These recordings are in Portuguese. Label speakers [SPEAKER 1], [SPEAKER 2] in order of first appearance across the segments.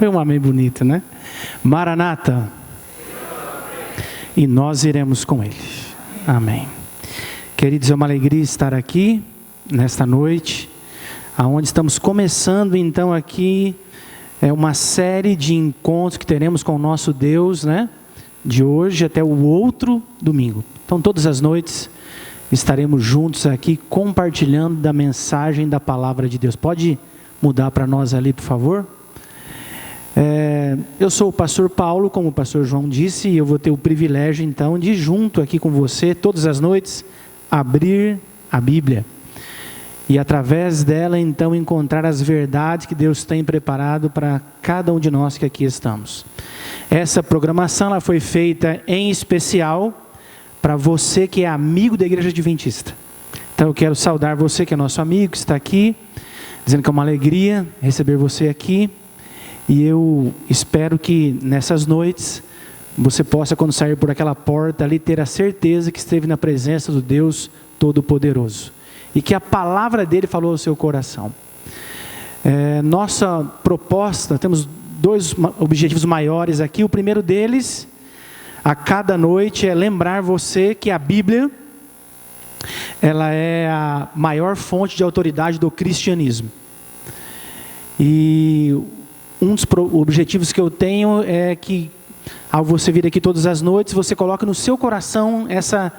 [SPEAKER 1] Foi um amém bonito, né? Maranata. E nós iremos com Ele. Amém. Queridos, é uma alegria estar aqui nesta noite, aonde estamos começando então aqui uma série de encontros que teremos com o nosso Deus, né? De hoje até o outro domingo. Então todas as noites estaremos juntos aqui compartilhando da mensagem da palavra de Deus. Pode mudar para nós ali, por favor? Eu sou o pastor Paulo, como o pastor João disse, e eu vou ter o privilégio então de junto aqui com você, todas as noites, abrir a Bíblia. E através dela então encontrar as verdades que Deus tem preparado para cada um de nós que aqui estamos. Essa programação ela foi feita em especial para você que é amigo da Igreja Adventista. Então eu quero saudar você que é nosso amigo, que está aqui, dizendo que é uma alegria receber você aqui. E eu espero que nessas noites você possa, quando sair por aquela porta ali, ter a certeza que esteve na presença do Deus Todo-Poderoso. E que a palavra dele falou ao seu coração. Nossa proposta, temos dois objetivos maiores aqui. O primeiro deles, a cada noite, é lembrar você que a Bíblia, ela é a maior fonte de autoridade do cristianismo. E um dos objetivos que eu tenho é que, ao você vir aqui todas as noites, você coloque no seu coração essa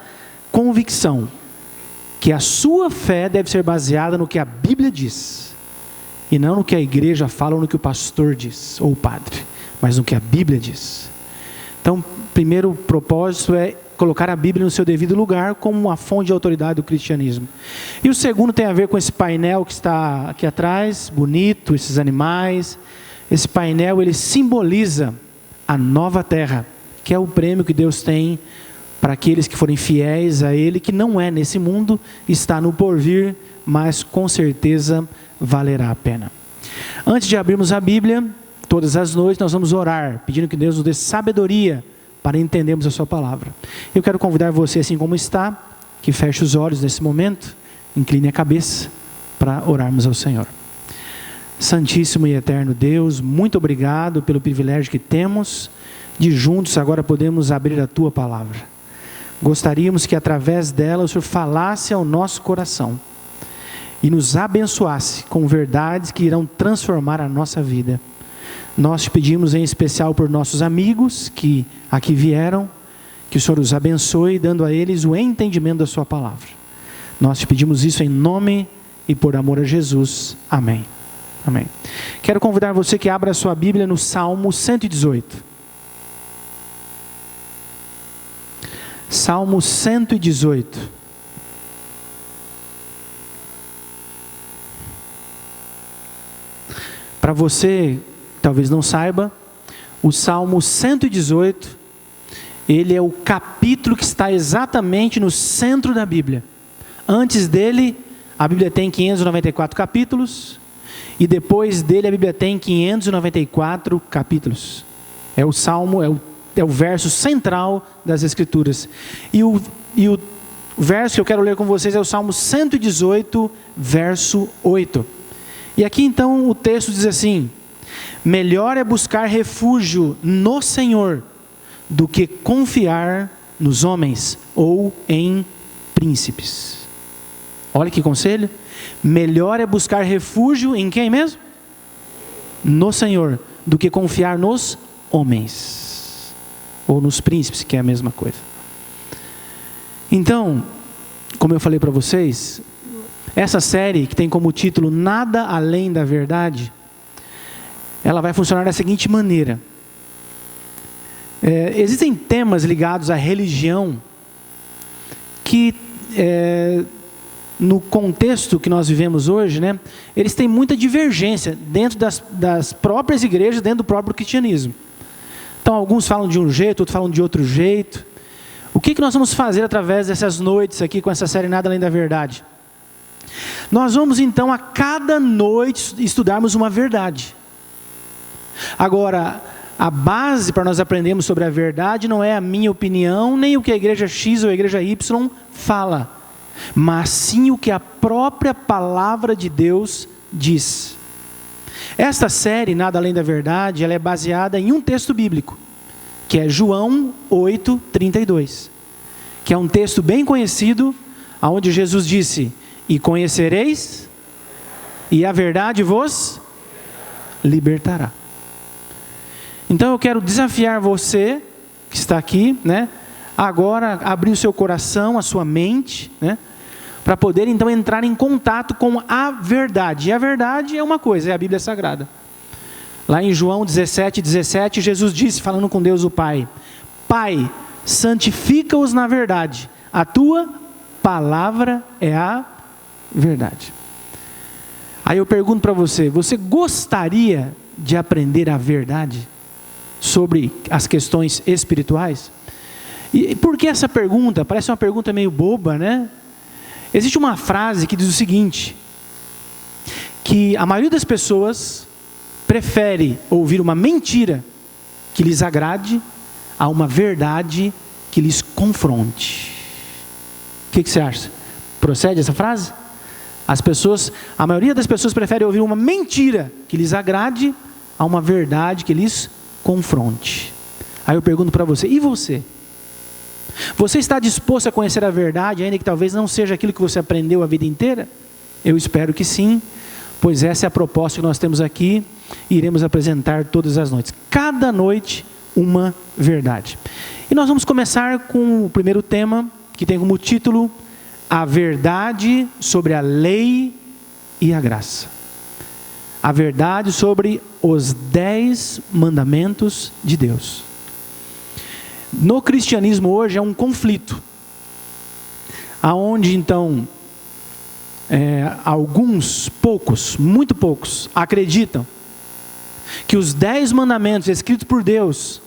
[SPEAKER 1] convicção, que a sua fé deve ser baseada no que a Bíblia diz, e não no que a igreja fala ou no que o pastor diz, ou o padre, mas no que a Bíblia diz. Então, o primeiro propósito é colocar a Bíblia no seu devido lugar como uma fonte de autoridade do cristianismo. E o segundo tem a ver com esse painel que está aqui atrás, bonito, esses animais. Esse painel, ele simboliza a nova terra, que é o prêmio que Deus tem para aqueles que forem fiéis a Ele, que não é nesse mundo, está no porvir, mas com certeza valerá a pena. Antes de abrirmos a Bíblia, todas as noites nós vamos orar, pedindo que Deus nos dê sabedoria para entendermos a sua palavra. Eu quero convidar você, assim como está, que feche os olhos nesse momento, incline a cabeça para orarmos ao Senhor. Santíssimo e eterno Deus, muito obrigado pelo privilégio que temos de juntos agora podemos abrir a Tua palavra. Gostaríamos que através dela o Senhor falasse ao nosso coração e nos abençoasse com verdades que irão transformar a nossa vida. Nós te pedimos em especial por nossos amigos que aqui vieram, que o Senhor os abençoe, dando a eles o entendimento da Sua palavra. Nós te pedimos isso em nome e por amor a Jesus. Amém. Amém. Quero convidar você que abra a sua Bíblia no Salmo 118. Salmo 118. Para você, talvez não saiba, o Salmo 118, ele é o capítulo que está exatamente no centro da Bíblia. Antes dele, a Bíblia tem 594 capítulos. E depois dele a Bíblia tem 594 capítulos. É o Salmo, é o verso central das Escrituras. E o verso que eu quero ler com vocês é o Salmo 118, verso 8. E aqui então o texto diz assim: melhor é buscar refúgio no Senhor do que confiar nos homens ou em príncipes. Olha que conselho. Melhor é buscar refúgio em quem mesmo? No Senhor, do que confiar nos homens. Ou nos príncipes, que é a mesma coisa. Então, como eu falei para vocês, essa série que tem como título Nada Além da Verdade, ela vai funcionar da seguinte maneira. Existem temas ligados à religião que no contexto que nós vivemos hoje, né, eles têm muita divergência dentro das próprias igrejas, dentro do próprio cristianismo. Então alguns falam de um jeito, outros falam de outro jeito. O que nós vamos fazer através dessas noites aqui com essa série Nada Além da Verdade? Nós vamos então a cada noite estudarmos uma verdade. Agora, a base para nós aprendermos sobre a verdade não é a minha opinião, nem o que a igreja X ou a igreja Y fala, mas sim o que a própria palavra de Deus diz. Esta série, Nada Além da Verdade, ela é baseada em um texto bíblico, que é João 8:32, que é um texto bem conhecido, onde Jesus disse: e conhecereis, e a verdade vos libertará. Então eu quero desafiar você, que está aqui, né, agora abrir o seu coração, a sua mente, né, para poder então entrar em contato com a verdade. E a verdade é uma coisa, é a Bíblia Sagrada. Lá em João 17:17, Jesus disse, falando com Deus o Pai: Pai, santifica-os na verdade, a tua palavra é a verdade. Aí eu pergunto para você, você gostaria de aprender a verdade sobre as questões espirituais? E por que essa pergunta? Parece uma pergunta meio boba, né? Existe uma frase que diz o seguinte, que a maioria das pessoas prefere ouvir uma mentira que lhes agrade a uma verdade que lhes confronte. O que você acha? Procede essa frase? A maioria das pessoas prefere ouvir uma mentira que lhes agrade a uma verdade que lhes confronte. Aí eu pergunto para você, e você? Você está disposto a conhecer a verdade, ainda que talvez não seja aquilo que você aprendeu a vida inteira? Eu espero que sim, pois essa é a proposta que nós temos aqui e iremos apresentar todas as noites. Cada noite uma verdade. E nós vamos começar com o primeiro tema, que tem como título: a verdade sobre a lei e a graça. A verdade sobre os 10 mandamentos de Deus. No cristianismo hoje é um conflito, aonde então poucos, muito poucos, acreditam que os 10 mandamentos escritos por Deus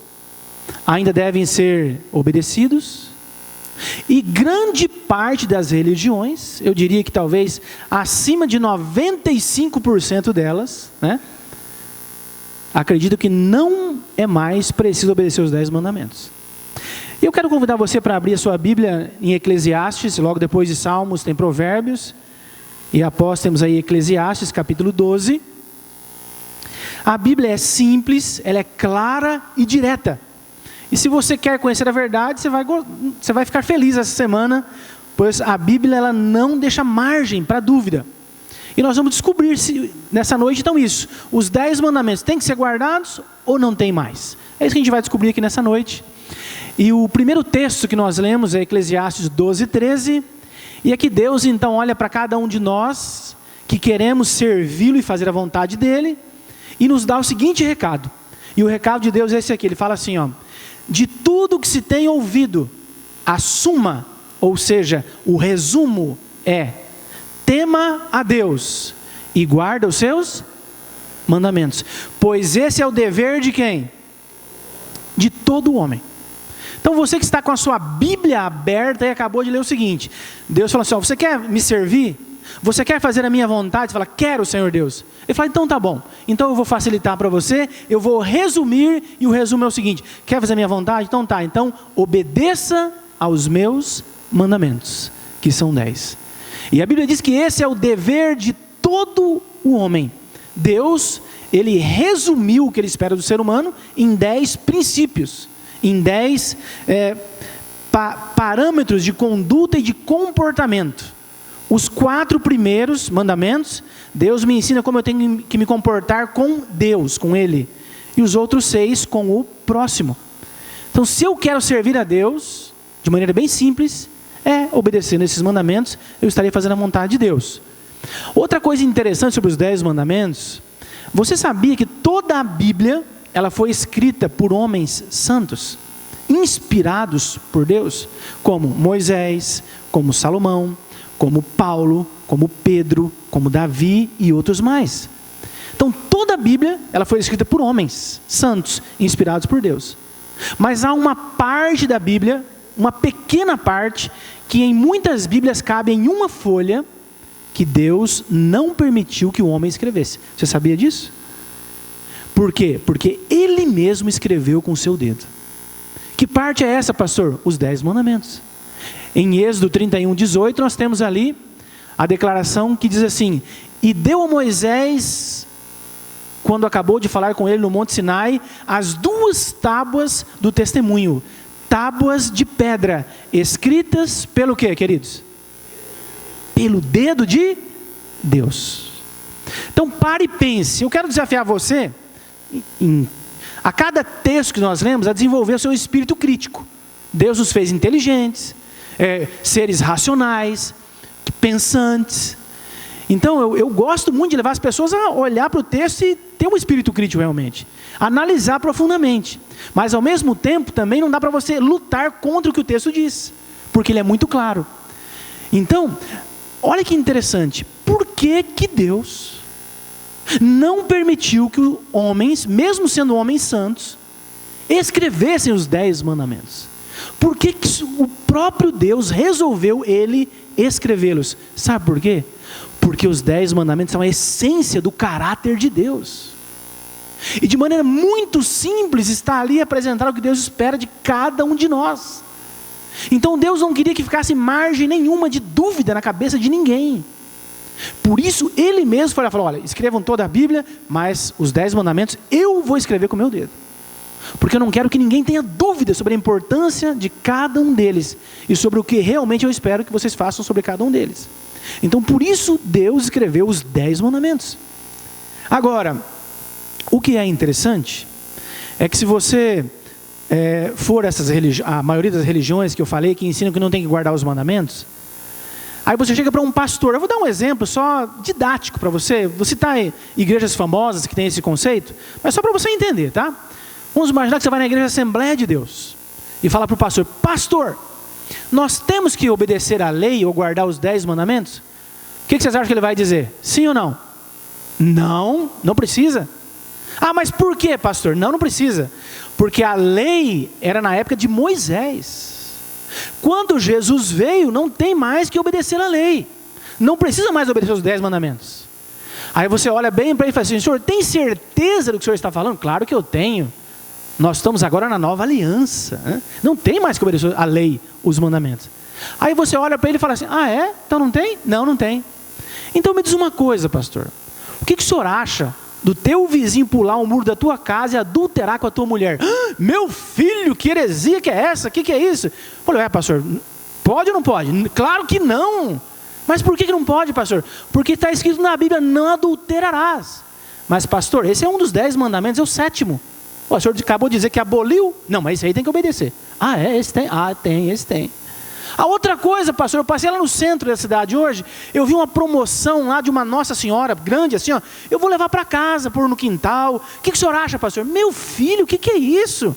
[SPEAKER 1] ainda devem ser obedecidos, e grande parte das religiões, eu diria que talvez acima de 95% delas, né, acreditam que não é mais preciso obedecer os 10 mandamentos. Eu quero convidar você para abrir a sua Bíblia em Eclesiastes, logo depois de Salmos tem Provérbios, e após temos aí Eclesiastes capítulo 12. A Bíblia é simples, ela é clara e direta. E se você quer conhecer a verdade, você vai ficar feliz essa semana, pois a Bíblia ela não deixa margem para dúvida. E nós vamos descobrir nessa noite então isso. Os 10 mandamentos têm que ser guardados ou não tem mais? É isso que a gente vai descobrir aqui nessa noite. E o primeiro texto que nós lemos é Eclesiastes 12:13. E aqui Deus então olha para cada um de nós que queremos servi-lo e fazer a vontade dele, e nos dá o seguinte recado. E o recado de Deus é esse aqui, ele fala assim, ó: de tudo que se tem ouvido, a suma, ou seja, o resumo é: tema a Deus e guarda os seus mandamentos, pois esse é o dever de quem? De todo homem. Então você que está com a sua Bíblia aberta e acabou de ler o seguinte, Deus fala assim, ó, você quer me servir? Você quer fazer a minha vontade? Você fala, quero, Senhor Deus. Ele fala, então tá bom, então eu vou facilitar para você, eu vou resumir, e o resumo é o seguinte: quer fazer a minha vontade? Então tá, então obedeça aos meus mandamentos, que são 10. E a Bíblia diz que esse é o dever de todo o homem. Deus, ele resumiu o que ele espera do ser humano em 10 princípios, em 10 parâmetros de conduta e de comportamento. Os 4 primeiros mandamentos, Deus me ensina como eu tenho que me comportar com Deus, com Ele. E os outros 6 com o próximo. Então, se eu quero servir a Deus, de maneira bem simples, obedecendo esses mandamentos, eu estarei fazendo a vontade de Deus. Outra coisa interessante sobre os 10 mandamentos, você sabia que toda a Bíblia, ela foi escrita por homens santos, inspirados por Deus, como Moisés, como Salomão, como Paulo, como Pedro, como Davi e outros mais. Então toda a Bíblia, ela foi escrita por homens santos, inspirados por Deus. Mas há uma parte da Bíblia, uma pequena parte, que em muitas Bíblias cabe em uma folha, que Deus não permitiu que o homem escrevesse. Você sabia disso? Por quê? Porque Ele mesmo escreveu com o seu dedo. Que parte é essa, pastor? Os 10 mandamentos. Em Êxodo 31:18, nós temos ali a declaração que diz assim: e deu a Moisés quando acabou de falar com ele no Monte Sinai, as 2 tábuas do testemunho, tábuas de pedra, escritas pelo quê, queridos? Pelo dedo de Deus. Então pare e pense. Eu quero desafiar você, a cada texto que nós lemos, a desenvolver o seu espírito crítico. Deus nos fez inteligentes, seres racionais, pensantes. Então eu gosto muito de levar as pessoas a olhar para o texto e ter um espírito crítico realmente, analisar profundamente. Mas ao mesmo tempo também não dá para você lutar contra o que o texto diz, porque ele é muito claro. Então, olha que interessante, por que Deus não permitiu que os homens, mesmo sendo homens santos, escrevessem os 10 mandamentos? Por que o próprio Deus resolveu ele escrevê-los? Sabe por quê? Porque os 10 mandamentos são a essência do caráter de Deus. E de maneira muito simples está ali apresentado o que Deus espera de cada um de nós. Então Deus não queria que ficasse margem nenhuma de dúvida na cabeça de ninguém. Por isso Ele mesmo falou, olha, escrevam toda a Bíblia, mas os 10 mandamentos eu vou escrever com o meu dedo. Porque eu não quero que ninguém tenha dúvida sobre a importância de cada um deles e sobre o que realmente eu espero que vocês façam sobre cada um deles. Então por isso Deus escreveu os 10 mandamentos. Agora, o que é interessante é que se você for a maioria das religiões que eu falei, que ensinam que não tem que guardar os mandamentos, aí você chega para um pastor, eu vou dar um exemplo só didático para você, vou citar igrejas famosas que têm esse conceito, mas só para você entender, tá? Vamos imaginar que você vai na igreja Assembleia de Deus e fala para o pastor, pastor, nós temos que obedecer à lei ou guardar os 10 mandamentos? O que vocês acham que ele vai dizer? Sim ou não? Não, não precisa. Ah, mas por quê, pastor? Não precisa. Porque a lei era na época de Moisés. Quando Jesus veio, não tem mais que obedecer à lei. Não precisa mais obedecer os 10 mandamentos. Aí você olha bem para ele e fala assim, senhor, tem certeza do que o senhor está falando? Claro que eu tenho. Nós estamos agora na nova aliança. Né? Não tem mais que obedecer a lei, os mandamentos. Aí você olha para ele e fala assim, ah é? Então não tem? Não, não tem. Então me diz uma coisa, pastor. O que o senhor acha do teu vizinho pular o muro da tua casa e adulterar com a tua mulher? Ah, meu filho, que heresia que é essa? Que é isso? Olha, pastor, pode ou não pode? Claro que não. Mas por que não pode, pastor? Porque está escrito na Bíblia, não adulterarás. Mas pastor, esse é um dos 10 mandamentos, é o 7º. O senhor acabou de dizer que aboliu. Não, mas esse aí tem que obedecer. Ah, esse tem? Ah, tem, esse tem. A outra coisa, pastor, eu passei lá no centro da cidade hoje, eu vi uma promoção lá de uma Nossa Senhora, grande assim, ó, eu vou levar para casa, pôr no quintal. O que o senhor acha, pastor? Meu filho, o que é isso?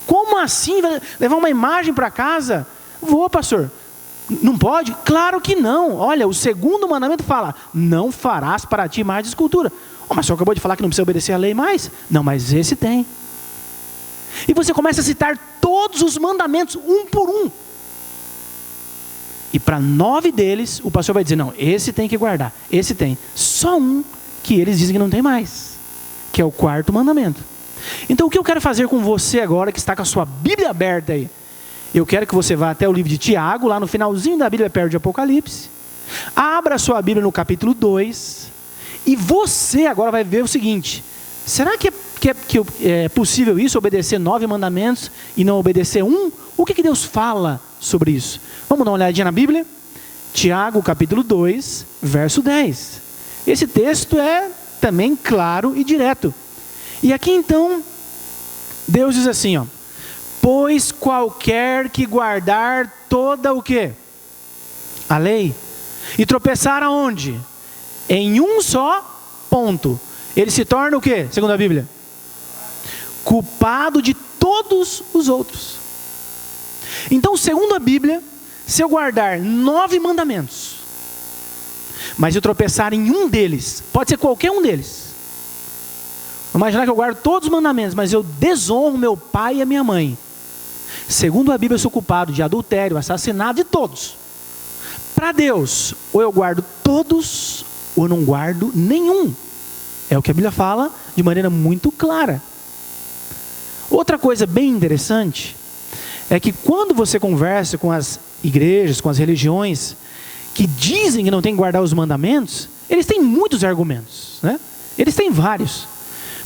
[SPEAKER 1] Como assim? Vai levar uma imagem para casa? Vou, pastor. Não pode? Claro que não. Olha, o 2º mandamento fala, não farás para ti mais de escultura. Oh, mas o senhor acabou de falar que não precisa obedecer a lei mais? Não, mas esse tem. E você começa a citar todos os mandamentos, um por um. E para 9 deles, o pastor vai dizer, não, esse tem que guardar, esse tem. Só um que eles dizem que não tem mais, que é o 4º mandamento. Então o que eu quero fazer com você agora, que está com a sua Bíblia aberta aí, eu quero que você vá até o livro de Tiago, lá no finalzinho da Bíblia, perto de Apocalipse, abra a sua Bíblia no capítulo 2, e você agora vai ver o seguinte, será que é possível isso, obedecer 9 mandamentos e não obedecer um? O que Deus fala sobre isso? Vamos dar uma olhadinha na Bíblia? Tiago, capítulo 2, verso 10. Esse texto é também claro e direto. E aqui então, Deus diz assim, ó, pois qualquer que guardar toda o quê? A lei, e tropeçar aonde? Em um só ponto. Ele se torna o quê, segundo a Bíblia? Culpado de todos os outros. Então, segundo a Bíblia, se eu guardar 9 mandamentos, mas eu tropeçar em um deles, pode ser qualquer um deles. Imaginar que eu guardo todos os mandamentos, mas eu desonro meu pai e a minha mãe. Segundo a Bíblia, eu sou culpado de adultério, assassinato, de todos. Para Deus, ou eu guardo todos, ou eu não guardo nenhum. É o que a Bíblia fala de maneira muito clara. Outra coisa bem interessante é que quando você conversa com as igrejas, com as religiões que dizem que não tem que guardar os mandamentos, eles têm muitos argumentos, né? Eles têm vários.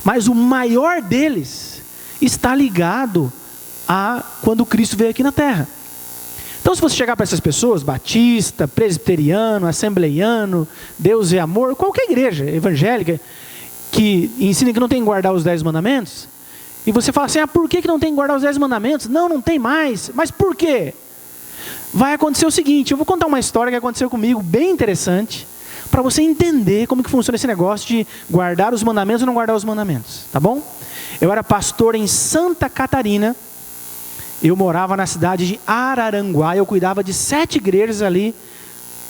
[SPEAKER 1] Mas o maior deles está ligado a quando Cristo veio aqui na terra. Então, se você chegar para essas pessoas, batista, presbiteriano, assembleiano, Deus é amor, qualquer igreja evangélica que ensina que não tem que guardar os 10 mandamentos, e você fala assim, por que não tem que guardar os 10 mandamentos? Não tem mais. Mas por quê? Vai acontecer o seguinte, eu vou contar uma história que aconteceu comigo, bem interessante, para você entender como que funciona esse negócio de guardar os mandamentos ou não guardar os mandamentos, tá bom? Eu era pastor em Santa Catarina, eu morava na cidade de Araranguá, eu cuidava de 7 igrejas ali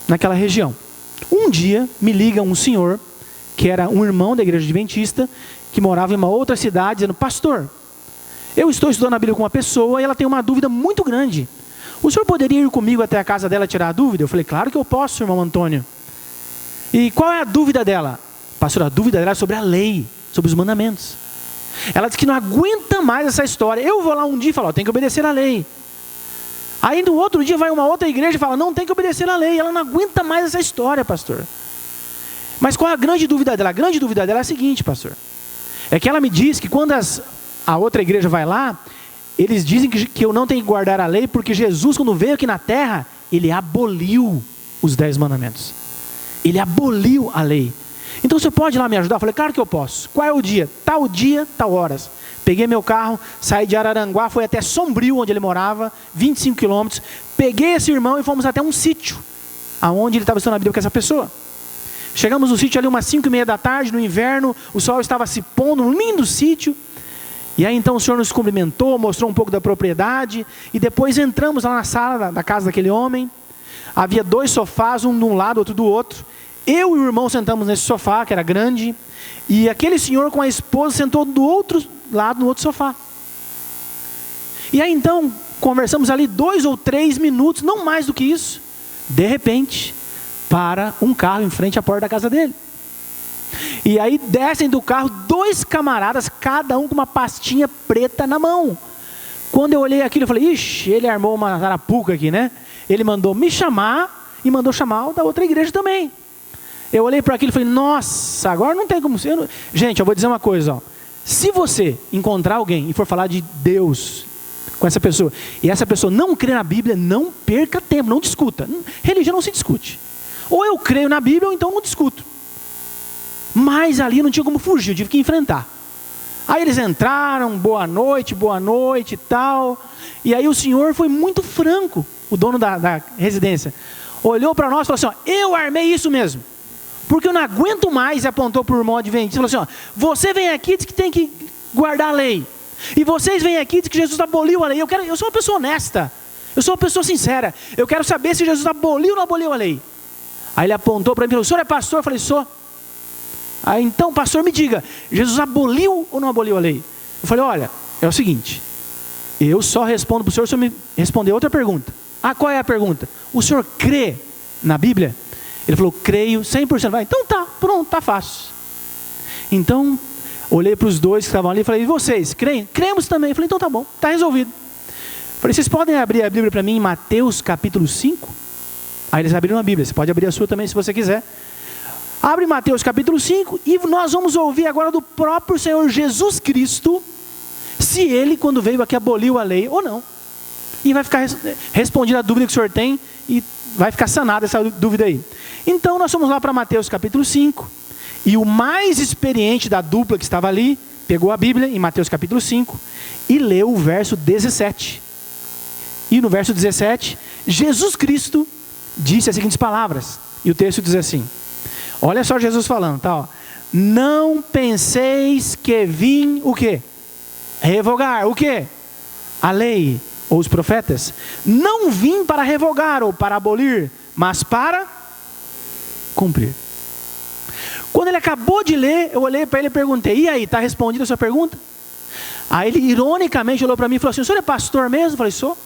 [SPEAKER 1] naquela região. Um dia me liga um senhor, que era um irmão da igreja adventista, que morava em uma outra cidade, dizendo, pastor, eu estou estudando a Bíblia com uma pessoa e ela tem uma dúvida muito grande. O senhor poderia ir comigo até a casa dela tirar a dúvida? Eu falei, claro que eu posso, irmão Antônio. E qual é a dúvida dela? Pastor, a dúvida dela é sobre a lei, sobre os mandamentos. Ela disse que não aguenta mais essa história. Eu vou lá um dia e falo, tem que obedecer a lei. Aí no outro dia vai uma outra igreja e fala, não, tem que obedecer a lei. Ela não aguenta mais essa história, pastor. Mas qual é a grande dúvida dela? A grande dúvida dela é a seguinte, pastor. É que ela me diz que quando a outra igreja vai lá, eles dizem que eu não tenho que guardar a lei, porque Jesus, quando veio aqui na terra, ele aboliu os 10 mandamentos. Ele aboliu a lei. Então você pode ir lá me ajudar? Eu falei, claro que eu posso. Qual é o dia? Tal horas. Peguei meu carro, saí de Araranguá, fui até Sombrio, onde ele morava, 25 quilômetros. Peguei esse irmão e fomos até um sítio, aonde ele estava estudando a Bíblia com essa pessoa. Chegamos no sítio ali umas 5:30 da tarde, no inverno, o sol estava se pondo, um lindo sítio. E aí então o senhor nos cumprimentou, mostrou um pouco da propriedade, e depois entramos lá na sala da casa daquele homem. Havia 2 sofás, um de um lado, outro do outro. Eu e o irmão sentamos nesse sofá, que era grande, e aquele senhor com a esposa sentou do outro lado, no outro sofá. E aí então, conversamos ali 2 ou 3 minutos, não mais do que isso. De repente, para um carro em frente à porta da casa dele. E aí descem do carro 2 camaradas, cada um com uma pastinha preta na mão. Quando eu olhei aquilo, eu falei, ixi, ele armou uma arapuca aqui, né? Ele mandou me chamar e mandou chamar o da outra igreja também. Eu olhei para aquilo e falei, nossa, agora não tem como ser. Gente, eu vou dizer uma coisa, ó. Se você encontrar alguém e for falar de Deus com essa pessoa, e essa pessoa não crê na Bíblia, não perca tempo, não discuta. Religião não se discute. Ou eu creio na Bíblia, ou então não discuto. Mas ali não tinha como fugir, eu tive que enfrentar. Aí eles entraram, boa noite e tal. E aí o senhor foi muito franco, o dono da residência. Olhou para nós e falou assim, ó, eu armei isso mesmo. Porque eu não aguento mais, e apontou para o irmão adventista, falou assim, ó, você vem aqui e diz que tem que guardar a lei. E vocês vêm aqui e diz que Jesus aboliu a lei. Eu sou uma pessoa honesta, eu sou uma pessoa sincera. Eu quero saber se Jesus aboliu ou não aboliu a lei. Aí ele apontou para mim e falou, o senhor é pastor? Eu falei, sou. Aí então, pastor, me diga, Jesus aboliu ou não aboliu a lei? Eu falei, olha, é o seguinte, eu só respondo para o senhor se eu me responder outra pergunta. Ah, qual é a pergunta? O senhor crê na Bíblia? Ele falou, creio 100%. Vai, então tá, pronto, tá fácil. Então, olhei para os 2 que estavam ali e falei, e vocês, creem? Cremos também. Eu falei, então tá bom, tá resolvido. Falei, vocês podem abrir a Bíblia para mim em Mateus capítulo 5? Aí eles abriram a Bíblia, você pode abrir a sua também se você quiser. Abre Mateus capítulo 5 e nós vamos ouvir agora do próprio Senhor Jesus Cristo, se ele quando veio aqui aboliu a lei ou não. E vai ficar respondida a dúvida que o senhor tem e vai ficar sanada essa dúvida aí. Então nós fomos lá para Mateus capítulo 5 e o mais experiente da dupla que estava ali, pegou a Bíblia em Mateus capítulo 5 e leu o verso 17. E no verso 17, Jesus Cristo disse as seguintes palavras, e o texto diz assim, olha só Jesus falando, tá, ó. Não penseis que vim, o quê? Revogar, o quê? A lei, ou os profetas. Não vim para revogar ou para abolir, mas para cumprir. Quando ele acabou de ler, eu olhei para ele e perguntei, e aí, está respondida a sua pergunta? Aí ele ironicamente olhou para mim e falou assim, o senhor é pastor mesmo? Eu falei, sou.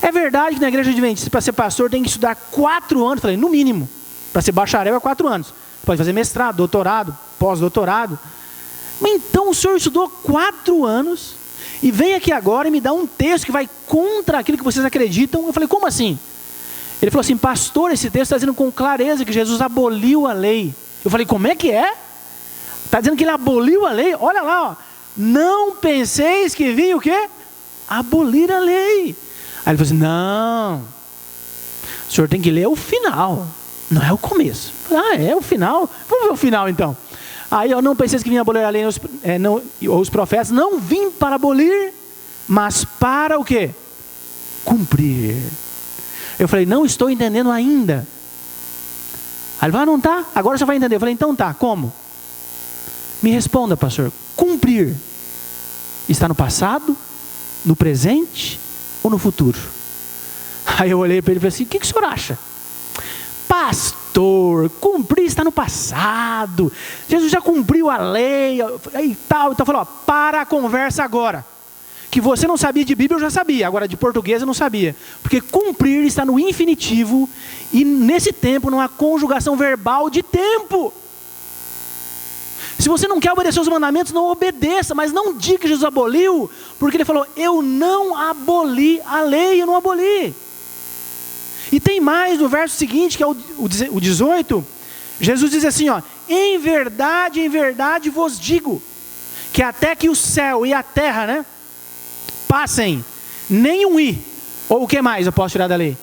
[SPEAKER 1] É verdade que na igreja adventista, para ser pastor, tem que estudar 4 anos. Eu falei, no mínimo. Para ser bacharel é 4 anos. Pode fazer mestrado, doutorado, pós-doutorado. Mas então o senhor estudou 4 anos e vem aqui agora e me dá um texto que vai contra aquilo que vocês acreditam. Eu falei, como assim? Ele falou assim, pastor, esse texto está dizendo com clareza que Jesus aboliu a lei. Eu falei, como é que é? Está dizendo que ele aboliu a lei. Olha lá, ó. Não penseis que vinha o quê? Abolir a lei. Aí ele falou assim, não, o senhor tem que ler o final, não é o começo. É o final? Vamos ver o final então. Aí eu não pensei que vinha abolir a lei, ou os profetas, não vim para abolir, mas para o quê? Cumprir. Eu falei, não estou entendendo ainda. Aí ele falou, não tá, agora você vai entender. Eu falei, então tá, como? Me responda, pastor, cumprir está no passado, no presente ou no futuro? Aí eu olhei para ele e falei assim, o que o senhor acha? Pastor, cumprir está no passado, Jesus já cumpriu a lei e tal. Então falou, para a conversa agora. Que você não sabia de Bíblia, eu já sabia, agora de português eu não sabia. Porque cumprir está no infinitivo e nesse tempo não há conjugação verbal de tempo. Se você não quer obedecer os mandamentos, não obedeça, mas não diga que Jesus aboliu, porque ele falou, eu não aboli a lei, eu não aboli. E tem mais no verso seguinte, que é o 18, Jesus diz assim, ó, em verdade vos digo, que até que o céu e a terra, né, passem, nem um i, ou o que mais eu posso tirar da lei?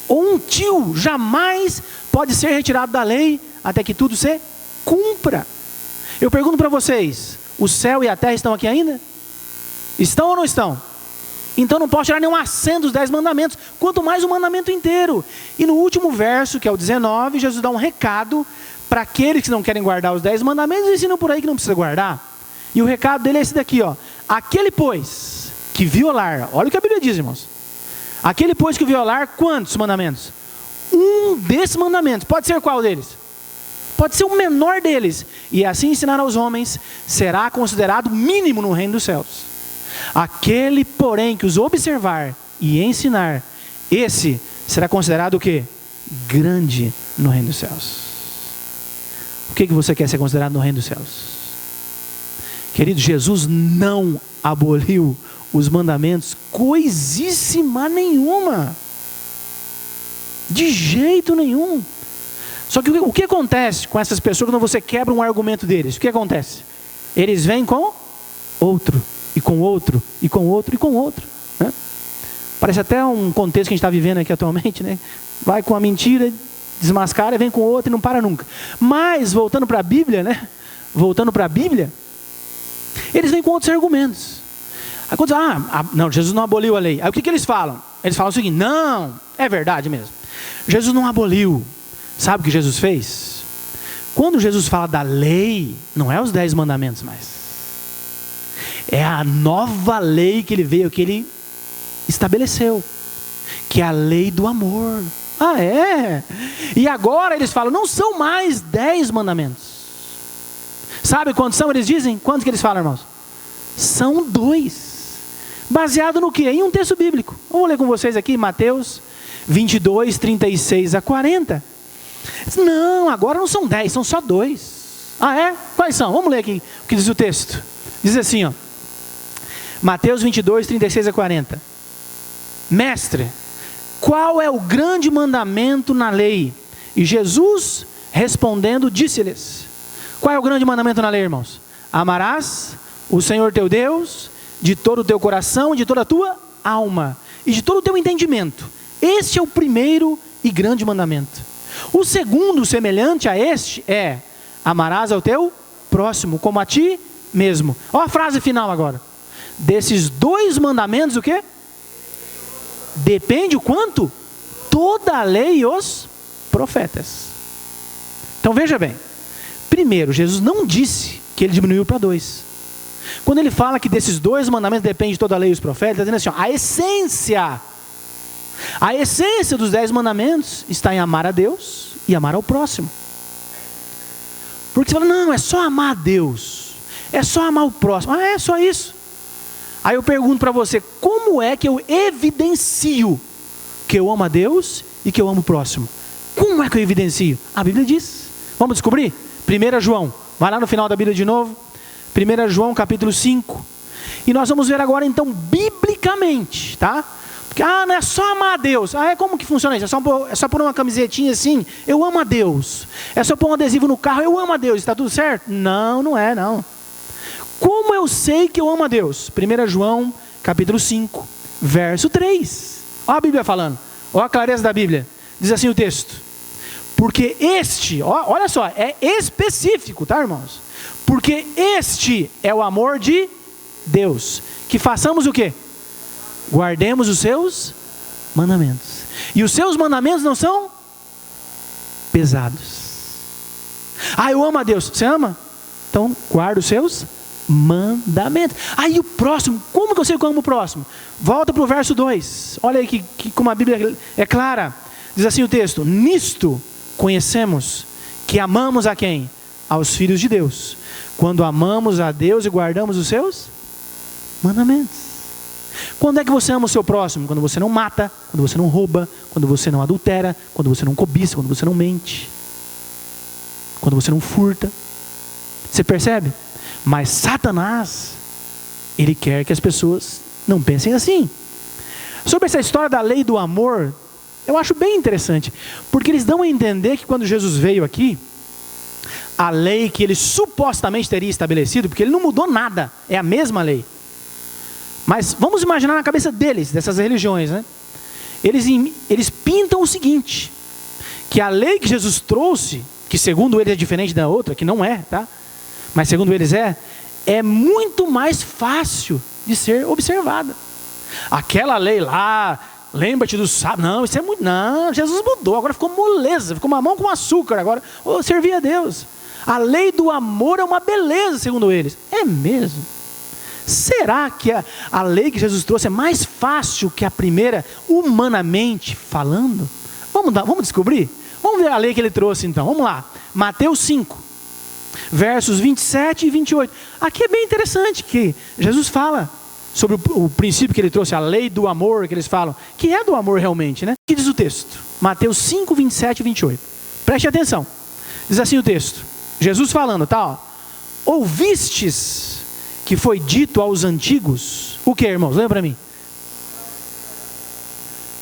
[SPEAKER 1] Ou um tio jamais pode ser retirado da lei, até que tudo se cumpra. Eu pergunto para vocês, o céu e a terra estão aqui ainda? Estão ou não estão? Então não posso tirar nenhum acento dos 10 mandamentos, quanto mais o mandamento inteiro. E no último verso, que é o 19, Jesus dá um recado para aqueles que não querem guardar os 10 mandamentos e ensinam por aí que não precisa guardar. E o recado dele é esse daqui, ó. Aquele, pois, que violar, olha o que a Bíblia diz, irmãos. Aquele, pois, que violar, quantos mandamentos? Um desses mandamentos, pode ser qual deles? Pode ser o menor deles, e assim ensinar aos homens, será considerado mínimo no reino dos céus. Aquele, porém, que os observar e ensinar, esse será considerado o quê? Grande no reino dos céus. O que você quer ser considerado no reino dos céus? Querido, Jesus não aboliu os mandamentos, coisíssima nenhuma. De jeito nenhum. Só que o que acontece com essas pessoas quando você quebra um argumento deles? O que acontece? Eles vêm com outro, e com outro, e com outro, e com outro, né? Parece até um contexto que a gente está vivendo aqui atualmente, né? Vai com a mentira, desmascara, vem com outro e não para nunca. Mas, voltando para a Bíblia, né? Voltando para a Bíblia, eles vêm com outros argumentos. Aí quando dizem, não, Jesus não aboliu a lei. Aí o que eles falam? Eles falam o seguinte, não, é verdade mesmo. Jesus não aboliu. Sabe o que Jesus fez? Quando Jesus fala da lei, não é os 10 mandamentos mais. É a nova lei que ele veio, que ele estabeleceu. Que é a lei do amor. Ah, é? E agora eles falam, não são mais 10 mandamentos. Sabe quantos são? Eles dizem? Quantos que eles falam, irmãos? São 2. Baseado no quê? Em um texto bíblico. Vamos ler com vocês aqui, Mateus 22, 36 a 40. Não, agora não são 10, são só 2. Ah, é? Quais são? Vamos ler aqui o que diz o texto. Diz assim, ó. Mateus 22, 36 a 40. Mestre, qual é o grande mandamento na lei? E Jesus, respondendo, disse-lhes: qual é o grande mandamento na lei, irmãos? Amarás o Senhor teu Deus de todo o teu coração, de toda a tua alma e de todo o teu entendimento. Este é o primeiro e grande mandamento. O segundo, semelhante a este, é: amarás ao teu próximo como a ti mesmo. Olha a frase final agora. Desses 2 mandamentos, o quê? Depende o quanto? Toda a lei e os profetas. Então veja bem. Primeiro, Jesus não disse que ele diminuiu para 2. Quando ele fala que desses 2 mandamentos depende de toda a lei e os profetas, ele está dizendo assim, ó, a essência dos 10 mandamentos está em amar a Deus e amar ao próximo. Porque você fala, não, é só amar a Deus, é só amar o próximo. Ah, é só isso? Aí eu pergunto para você, como é que eu evidencio que eu amo a Deus e que eu amo o próximo? Como é que eu evidencio? A Bíblia diz. Vamos descobrir? 1 João, vai lá no final da Bíblia de novo. 1 João capítulo 5. E nós vamos ver agora então biblicamente, tá? Não é só amar a Deus. Como que funciona isso? É só pôr uma camisetinha assim, eu amo a Deus. É só pôr um adesivo no carro, eu amo a Deus. Está tudo certo? Não, não é não. Como eu sei que eu amo a Deus? 1 João, capítulo 5, verso 3. Olha a Bíblia falando. Olha a clareza da Bíblia. Diz assim o texto. Porque olha só, é específico, tá, irmãos? Porque este é o amor de Deus. Que façamos o quê? Guardemos os seus mandamentos. E os seus mandamentos não são pesados. Eu amo a Deus. Você ama? Então guarda os seus mandamentos. Aí o próximo, como que eu sei que eu amo o próximo? Volta para o verso 2. Olha aí que como a Bíblia é clara. Diz assim o texto: nisto conhecemos que amamos a quem? Aos filhos de Deus, quando amamos a Deus e guardamos os seus mandamentos. Quando é que você ama o seu próximo? Quando você não mata, quando você não rouba, quando você não adultera, quando você não cobiça, quando você não mente, quando você não furta. Você percebe? Mas Satanás, ele quer que as pessoas não pensem assim. Sobre essa história da lei do amor, eu acho bem interessante, porque eles dão a entender que quando Jesus veio aqui, a lei que ele supostamente teria estabelecido, porque ele não mudou nada, é a mesma lei. Mas vamos imaginar na cabeça deles, dessas religiões, né? Eles pintam o seguinte, que a lei que Jesus trouxe, que segundo eles é diferente da outra, que não é, tá? Mas segundo eles é muito mais fácil de ser observada. Aquela lei lá, lembra-te do sábado, não, isso é muito, não, Jesus mudou, agora ficou moleza, ficou mamão com açúcar, agora, servir a Deus. A lei do amor é uma beleza, segundo eles. É mesmo? Será que a lei que Jesus trouxe é mais fácil que a primeira, humanamente falando? Vamos descobrir? Vamos ver a lei que ele trouxe então, vamos lá. Mateus 5, versos 27 e 28. Aqui é bem interessante que Jesus fala sobre o princípio que ele trouxe, a lei do amor que eles falam, que é do amor realmente, né? O que diz o texto? Mateus 5, 27 e 28. Preste atenção. Diz assim o texto. Jesus falando, tá? Ouvistes que foi dito aos antigos, o que, irmãos? Lembra para mim?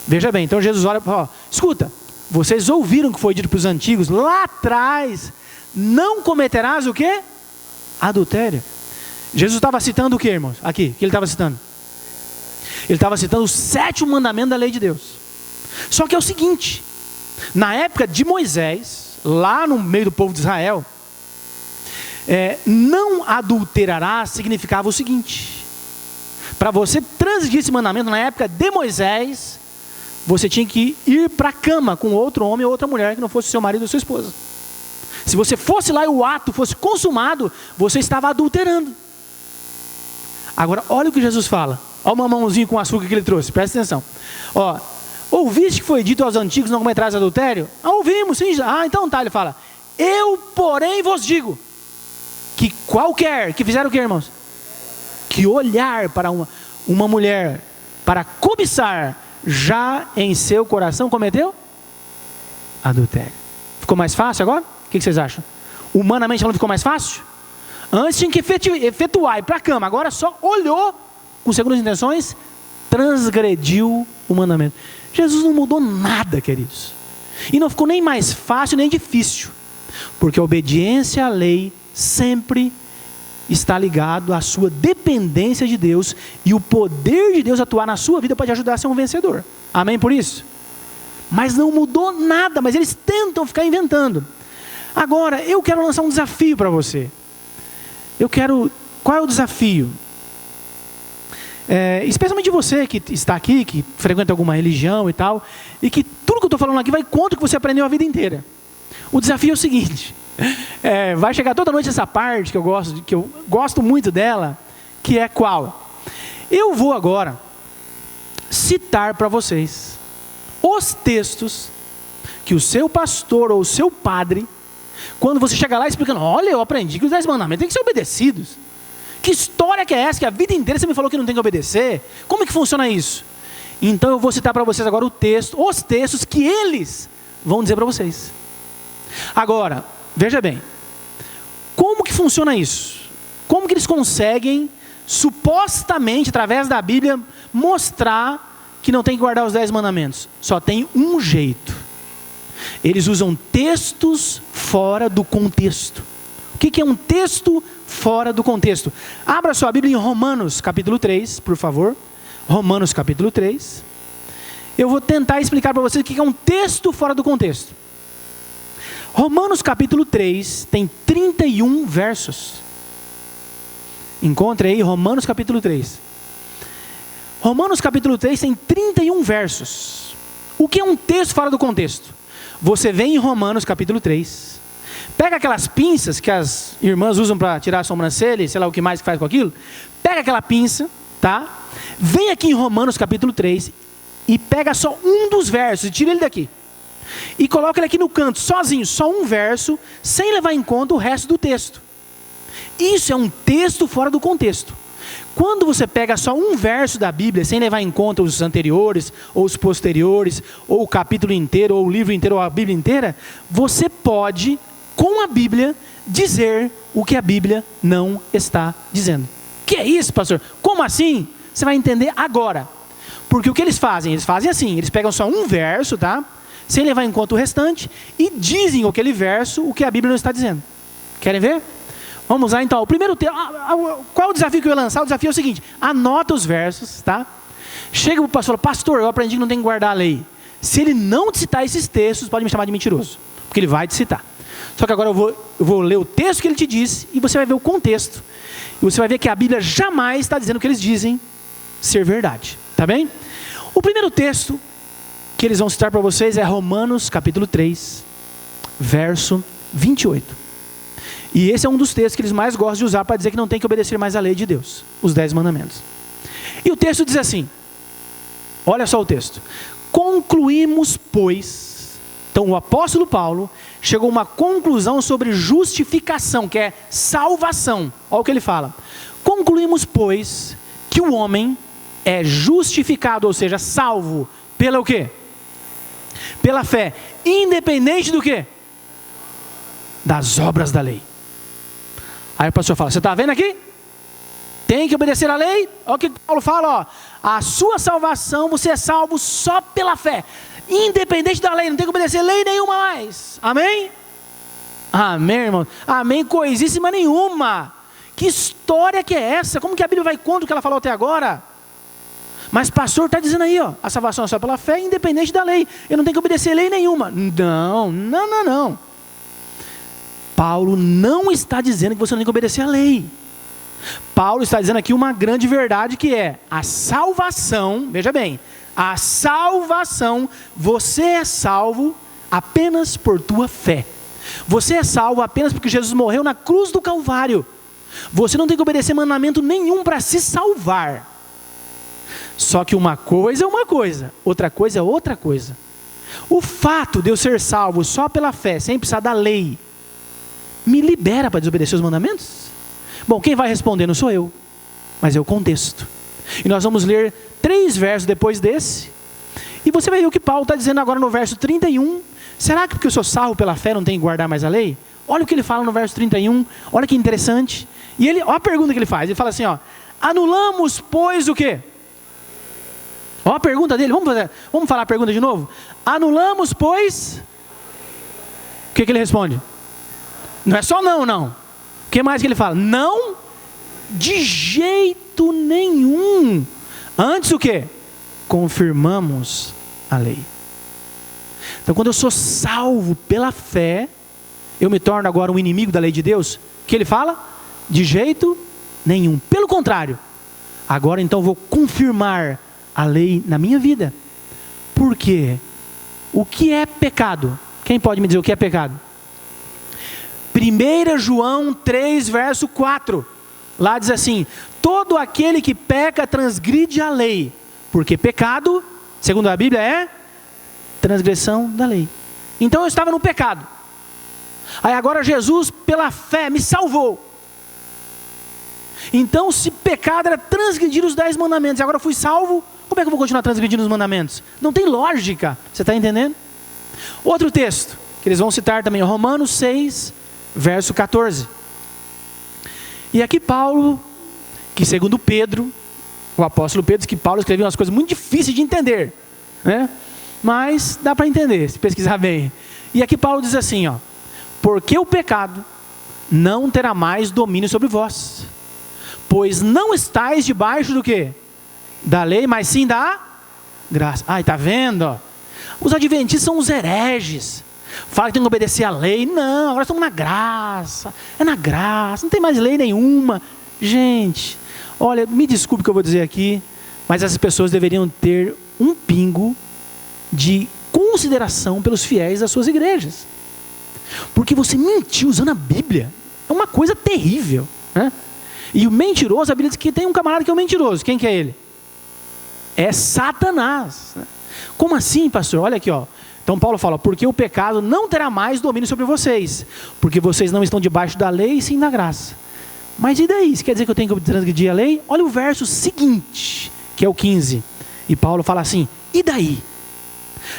[SPEAKER 1] Veja bem, então Jesus olha e fala, escuta, vocês ouviram que foi dito para os antigos, lá atrás, não cometerás o quê? Adultério. Jesus estava citando o que, irmãos? Aqui, o que ele estava citando? Ele estava citando o 7º mandamento da lei de Deus. Só que é o seguinte, na época de Moisés, lá no meio do povo de Israel, não adulterará significava o seguinte: para você transgredir esse mandamento na época de Moisés, você tinha que ir para a cama com outro homem ou outra mulher que não fosse seu marido ou sua esposa. Se você fosse lá e o ato fosse consumado, você estava adulterando. Agora olha o que Jesus fala. Olha o mamãozinho com açúcar que ele trouxe, presta atenção. Ouviste que foi dito aos antigos, não cometerás adultério? Ouvimos, sim. Então tá, ele fala, eu porém vos digo, que qualquer, que fizeram o que, irmãos? Que olhar para uma mulher, para cobiçar, já em seu coração cometeu adultério. Ficou mais fácil agora? O que vocês acham? Humanamente falando, ficou mais fácil? Antes tinha que efetuar, ir para a cama, agora só olhou, com segundas intenções, transgrediu o mandamento. Jesus não mudou nada, queridos. E não ficou nem mais fácil, nem difícil. Porque a obediência à lei sempre está ligado à sua dependência de Deus, e o poder de Deus atuar na sua vida pode ajudar a ser um vencedor. Amém por isso? Mas não mudou nada, mas eles tentam ficar inventando. Agora, eu quero lançar um desafio para você. Qual é o desafio? Especialmente você que está aqui, que frequenta alguma religião e tal, e que tudo que eu estou falando aqui vai contra o que você aprendeu a vida inteira. O desafio é o seguinte, vai chegar toda noite essa parte que eu gosto muito dela, que é qual? Eu vou agora citar para vocês os textos que o seu pastor ou o seu padre, quando você chegar lá explicando, olha, eu aprendi que os 10 mandamentos têm que ser obedecidos. Que história que é essa? Que a vida inteira você me falou que não tem que obedecer? Como é que funciona isso? Então eu vou citar para vocês agora os textos que eles vão dizer para vocês. Agora, veja bem, como que funciona isso? Como que eles conseguem, supostamente, através da Bíblia, mostrar que não tem que guardar os 10 mandamentos? Só tem um jeito. Eles usam textos fora do contexto. O que é um texto fora do contexto? Abra sua Bíblia em Romanos capítulo 3, por favor. Romanos capítulo 3. Eu vou tentar explicar para vocês o que é um texto fora do contexto. Romanos capítulo 3 tem 31 versos. Encontre aí Romanos capítulo 3. Romanos capítulo 3 tem 31 versos. O que é um texto fora do contexto? Você vem em Romanos capítulo 3, pega aquelas pinças que as irmãs usam para tirar a sobrancelha, sei lá o que mais que faz com aquilo. Pega aquela pinça, tá? Vem aqui em Romanos capítulo 3 e pega só um dos versos e tira ele daqui. E coloca ele aqui no canto, sozinho, só um verso, sem levar em conta o resto do texto. Isso é um texto fora do contexto. Quando você pega só um verso da Bíblia, sem levar em conta os anteriores, ou os posteriores, ou o capítulo inteiro, ou o livro inteiro, ou a Bíblia inteira, você pode, com a Bíblia, dizer o que a Bíblia não está dizendo. Que é isso, pastor? Como assim? Você vai entender agora. Porque o que eles fazem? Eles fazem assim, eles pegam só um verso, tá? Sem levar em conta o restante, e dizem aquele verso, o que a Bíblia não está dizendo. Querem ver? Vamos lá então, o primeiro texto. Qual é o desafio que eu ia lançar? O desafio é o seguinte: anota os versos, tá? Chega para o pastor e fala: pastor, eu aprendi que não tem que guardar a lei. Se ele não te citar esses textos, pode me chamar de mentiroso, porque ele vai te citar. Só que agora eu vou ler o texto que ele te disse, e você vai ver o contexto. E você vai ver que a Bíblia jamais está dizendo o que eles dizem ser verdade, tá bem? O primeiro texto que eles vão citar para vocês é Romanos capítulo 3, verso 28. E esse é um dos textos que eles mais gostam de usar para dizer que não tem que obedecer mais a lei de Deus, os 10 mandamentos. E o texto diz assim, olha só o texto: concluímos, pois. Então o apóstolo Paulo chegou a uma conclusão sobre justificação, que é salvação. Olha o que ele fala: concluímos, pois, que o homem é justificado, ou seja, salvo, pela o quê? Pela fé, independente do quê? Das obras da lei. Aí o pastor fala: você está vendo aqui? Tem que obedecer a lei? Olha o que Paulo fala, ó. A sua salvação, você é salvo só pela fé, independente da lei, não tem que obedecer lei nenhuma mais. Amém? Amém, irmão? Amém, coisíssima nenhuma. Que história que é essa? Como que a Bíblia vai contra o que ela falou até agora? Mas pastor, está dizendo aí, ó, a salvação é só pela fé, independente da lei, eu não tenho que obedecer lei nenhuma. Não. Paulo não está dizendo que você não tem que obedecer a lei. Paulo está dizendo aqui uma grande verdade, que é a salvação. Veja bem, a salvação, você é salvo apenas por tua fé. Você é salvo apenas porque Jesus morreu na cruz do Calvário. Você não tem que obedecer mandamento nenhum para se salvar. Só que uma coisa é uma coisa, outra coisa é outra coisa. O fato de eu ser salvo só pela fé, sem precisar da lei, me libera para desobedecer os mandamentos? Bom, quem vai responder não sou eu, mas é o contexto. E nós vamos ler 3 versos depois desse, e você vai ver o que Paulo está dizendo agora no verso 31. Será que porque eu sou salvo pela fé não tenho que guardar mais a lei? Olha o que ele fala no verso 31, olha que interessante. E ele, olha a pergunta que ele faz, ele fala assim, ó: anulamos, pois, o quê? Olha a pergunta dele, vamos falar a pergunta de novo? Anulamos, pois... O que ele responde? Não é só não. O que mais que ele fala? Não, de jeito nenhum. Antes o quê? Confirmamos a lei. Então quando eu sou salvo pela fé, eu me torno agora um inimigo da lei de Deus? O que ele fala? De jeito nenhum. Pelo contrário, agora então eu vou confirmar a lei na minha vida. Por quê? O que é pecado? Quem pode me dizer o que é pecado? 1 João 3, verso 4. Lá diz assim: todo aquele que peca transgride a lei, porque pecado, segundo a Bíblia, é transgressão da lei. Então eu estava no pecado. Aí agora Jesus, pela fé, me salvou. Então, se pecado era transgredir os 10 mandamentos, e agora eu fui salvo, como é que eu vou continuar transgredindo os mandamentos? Não tem lógica, você está entendendo? Outro texto, que eles vão citar também, Romanos 6, verso 14. E aqui Paulo, que segundo Pedro, O apóstolo Pedro diz que Paulo escreveu umas coisas muito difíceis de entender, né? Mas dá para entender, se pesquisar bem. E aqui Paulo diz assim, ó: porque o pecado não terá mais domínio sobre vós, pois não estáis debaixo do quê? Da lei, mas sim da graça. Ai, tá vendo? Ó? Os adventistas são os hereges. Fala que tem que obedecer à lei. Não, agora estamos na graça. É na graça, não tem mais lei nenhuma. Gente, olha, me desculpe o que eu vou dizer aqui, mas essas pessoas deveriam ter um pingo de consideração pelos fiéis das suas igrejas. Porque você mentiu usando a Bíblia é uma coisa terrível, né? E o mentiroso, a Bíblia diz que tem um camarada que é o mentiroso. Quem que é ele? É Satanás, né? Como assim, pastor? Olha aqui, ó. Então Paulo fala: porque o pecado não terá mais domínio sobre vocês, porque vocês não estão debaixo da lei, e sim da graça. Mas e daí? Isso quer dizer que eu tenho que transgredir a lei? Olha o verso seguinte, que é o 15. E Paulo fala assim: e daí?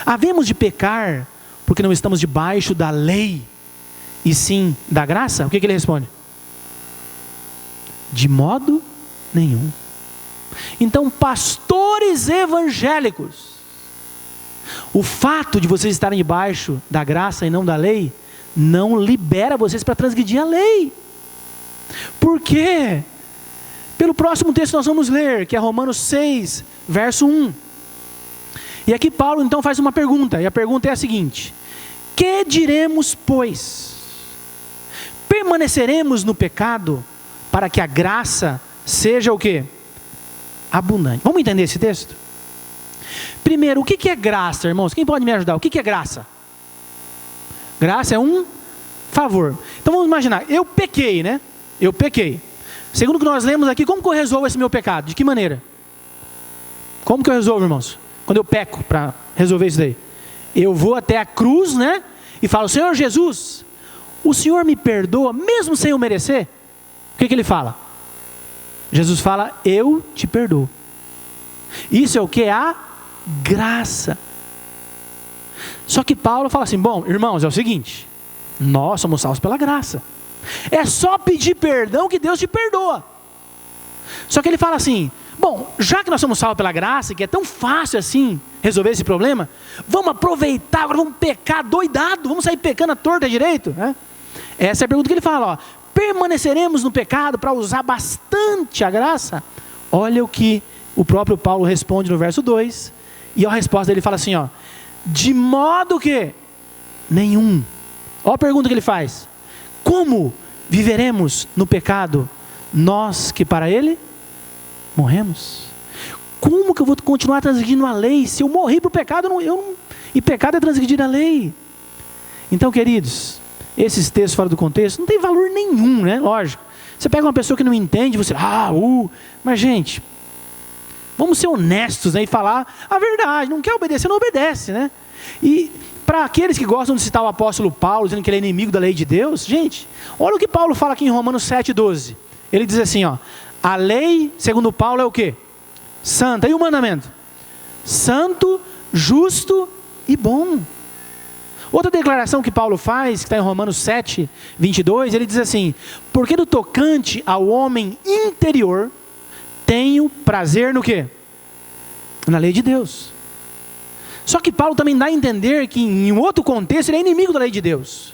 [SPEAKER 1] Havemos de pecar porque não estamos debaixo da lei, e sim da graça? O que ele responde? De modo nenhum. Então, pastores evangélicos, o fato de vocês estarem debaixo da graça e não da lei, não libera vocês para transgredir a lei. Por quê? Pelo próximo texto nós vamos ler, que é Romanos 6, verso 1. E aqui Paulo então faz uma pergunta, e a pergunta é a seguinte: que diremos, pois? Permaneceremos no pecado para que a graça seja o quê? Abundante. Vamos entender esse texto? Primeiro, o que é graça, irmãos? Quem pode me ajudar? O que é graça? Graça é um favor. Então vamos imaginar, eu pequei, né? Eu pequei. Segundo o que nós lemos aqui, como que eu resolvo esse meu pecado? De que maneira? Como que eu resolvo, irmãos? Quando eu peco, para resolver isso daí, eu vou até a cruz, né? E falo: Senhor Jesus, o Senhor me perdoa mesmo sem eu merecer? O que ele fala? Jesus fala: eu te perdoo. Isso é o que? A graça. Só que Paulo fala assim: bom, irmãos, é o seguinte, nós somos salvos pela graça. É só pedir perdão que Deus te perdoa. Só que ele fala assim: bom, já que nós somos salvos pela graça, que é tão fácil assim resolver esse problema, vamos aproveitar, agora vamos pecar doidado, vamos sair pecando à torta direito, né? Essa é a pergunta que ele fala, ó: permaneceremos no pecado para usar bastante a graça? Olha o que o próprio Paulo responde no verso 2, e a resposta dele fala assim, ó: de modo que nenhum. Olha a pergunta que ele faz: como viveremos no pecado, nós que para ele morremos? Como que eu vou continuar transgredindo a lei? Se eu morri para o pecado, e pecado é transgredir a lei. Então, queridos, esses textos fora do contexto não tem valor nenhum, né? Lógico. Você pega uma pessoa que não entende, você, mas gente, vamos ser honestos, né, e falar a verdade. Não quer obedecer, não obedece, né? E para aqueles que gostam de citar o apóstolo Paulo, dizendo que ele é inimigo da lei de Deus, gente, olha o que Paulo fala aqui em Romanos 7,12. Ele diz assim, ó: a lei, segundo Paulo, é o quê? Santa. E o mandamento? Santo, justo e bom. Outra declaração que Paulo faz, que está em Romanos 7, 22, ele diz assim: porque no tocante ao homem interior, tenho prazer no quê? Na lei de Deus. Só que Paulo também dá a entender que em um outro contexto ele é inimigo da lei de Deus.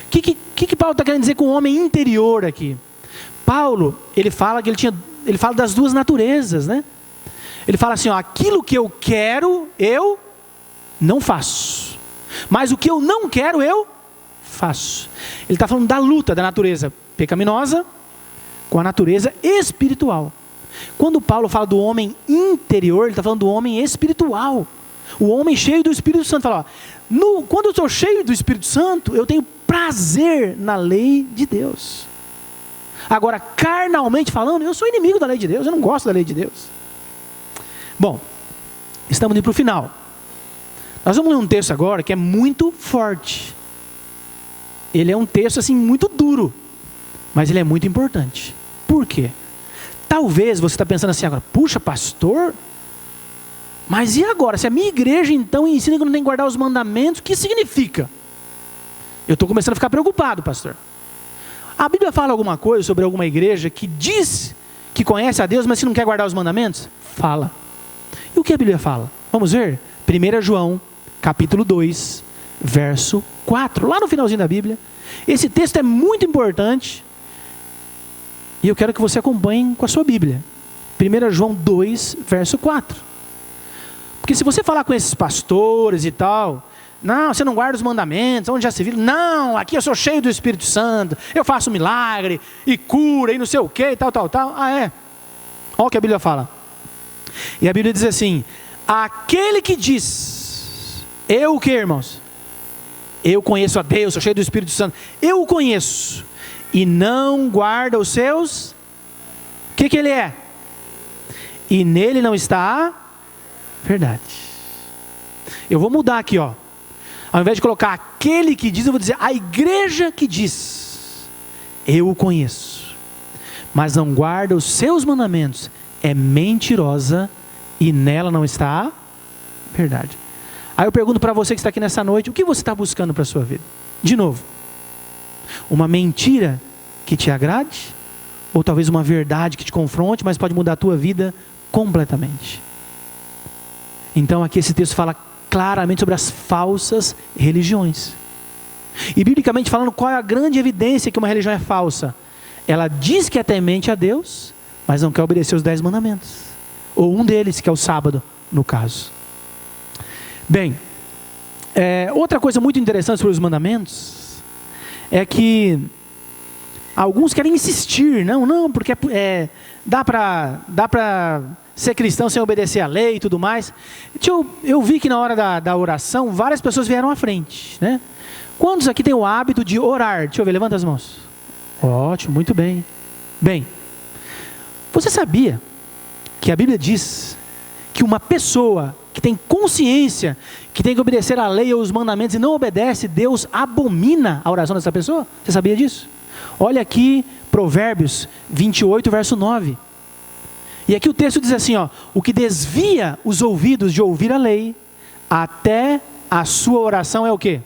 [SPEAKER 1] O que Paulo está querendo dizer com o homem interior aqui? Paulo, ele fala das duas naturezas, né? Ele fala assim, ó: aquilo que eu quero, eu não faço, mas o que eu não quero, eu faço. Ele está falando da luta da natureza pecaminosa com a natureza espiritual. Quando Paulo fala do homem interior, ele está falando do homem espiritual. O homem cheio do Espírito Santo. Fala, ó, quando eu estou cheio do Espírito Santo, eu tenho prazer na lei de Deus. Agora, carnalmente falando, eu sou inimigo da lei de Deus, eu não gosto da lei de Deus. Bom, estamos indo para o final. Nós vamos ler um texto agora que é muito forte. Ele é um texto assim muito duro, mas ele é muito importante. Por quê? Talvez você está pensando assim agora: puxa, pastor, mas e agora? Se a minha igreja então ensina que não tem que guardar os mandamentos, o que significa? Eu estou começando a ficar preocupado, pastor. A Bíblia fala alguma coisa sobre alguma igreja que diz que conhece a Deus, mas que não quer guardar os mandamentos? Fala. E o que a Bíblia fala? Vamos ver? 1 João, capítulo 2, verso 4. Lá no finalzinho da Bíblia. Esse texto é muito importante. E eu quero que você acompanhe com a sua Bíblia. 1 João 2, verso 4. Porque se você falar com esses pastores e tal, não, você não guarda os mandamentos, onde já se viu? Não, aqui eu sou cheio do Espírito Santo, eu faço milagre, e cura, e não sei o que, e tal. Ah, é? Olha o que a Bíblia fala. E a Bíblia diz assim, aquele que diz, eu o que, irmãos? Eu conheço a Deus, sou cheio do Espírito Santo, eu o conheço, e não guarda os seus, o que ele é? E nele não está a verdade. Eu vou mudar aqui, ó. Ao invés de colocar aquele que diz, eu vou dizer a igreja que diz, eu o conheço, mas não guarda os seus mandamentos, é mentirosa e nela não está a verdade. Aí eu pergunto para você que está aqui nessa noite, o que você está buscando para a sua vida? De novo, uma mentira que te agrade? Ou talvez uma verdade que te confronte, mas pode mudar a tua vida completamente? Então aqui esse texto fala claramente sobre as falsas religiões. E biblicamente falando, qual é a grande evidência que uma religião é falsa? Ela diz que é temente a Deus, mas não quer obedecer os 10 mandamentos. Ou um deles, que é o sábado, no caso. Bem, outra coisa muito interessante sobre os mandamentos é que alguns querem insistir, não, porque dá para ser cristão sem obedecer a lei e tudo mais. Eu vi que na hora da oração, várias pessoas vieram à frente, né? Quantos aqui têm o hábito de orar? Deixa eu ver, levanta as mãos. Ótimo, muito bem. Bem, você sabia que a Bíblia diz que uma pessoa que tem consciência que tem que obedecer a lei ou os mandamentos e não obedece, Deus abomina a oração dessa pessoa? Você sabia disso? Olha aqui Provérbios 28, verso 9. E aqui o texto diz assim, ó, o que desvia os ouvidos de ouvir a lei, até a sua oração é o quê?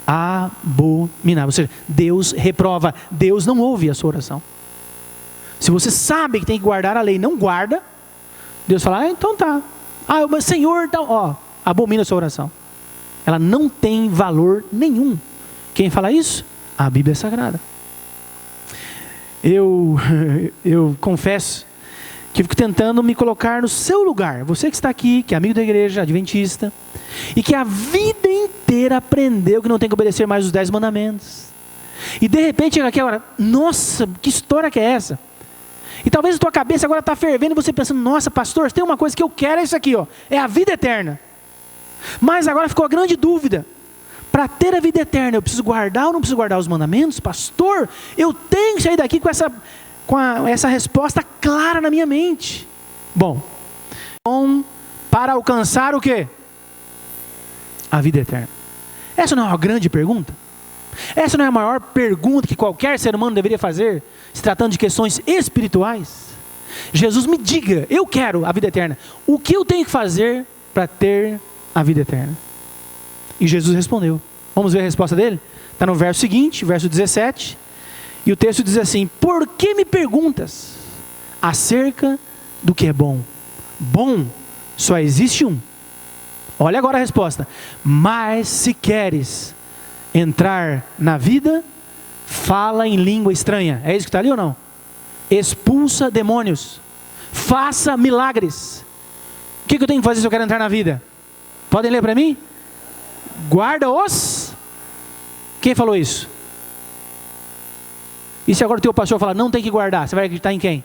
[SPEAKER 1] Abominável. Ou seja, Deus reprova, Deus não ouve a sua oração. Se você sabe que tem que guardar a lei e não guarda, Deus fala, então tá. Mas Senhor, então, abomina a sua oração. Ela não tem valor nenhum. Quem fala isso? A Bíblia é Sagrada. Eu confesso que fico tentando me colocar no seu lugar. Você que está aqui, que é amigo da igreja adventista, e que a vida inteira aprendeu que não tem que obedecer mais os 10 mandamentos. E de repente chega aqui agora, nossa, que história que é essa? E talvez a tua cabeça agora está fervendo e você pensando, nossa pastor, tem uma coisa que eu quero, é isso aqui, ó, é a vida eterna. Mas agora ficou a grande dúvida, para ter a vida eterna, eu preciso guardar ou não preciso guardar os mandamentos? Pastor, eu tenho que sair daqui com essa resposta clara na minha mente. Bom, para alcançar o quê? A vida eterna. Essa não é uma grande pergunta? Essa não é a maior pergunta que qualquer ser humano deveria fazer, se tratando de questões espirituais? Jesus, me diga, eu quero a vida eterna. O que eu tenho que fazer para ter a vida eterna? E Jesus respondeu. Vamos ver a resposta dele? Está no verso seguinte, verso 17. E o texto diz assim, por que me perguntas acerca do que é bom? Bom, só existe um. Olha agora a resposta. Mas se queres entrar na vida, fala em língua estranha. É isso que está ali ou não? Expulsa demônios. Faça milagres. O que eu tenho que fazer se eu quero entrar na vida? Podem ler para mim? Guarda os... Quem falou isso? E se agora o teu pastor falar, não tem que guardar, você vai acreditar em quem?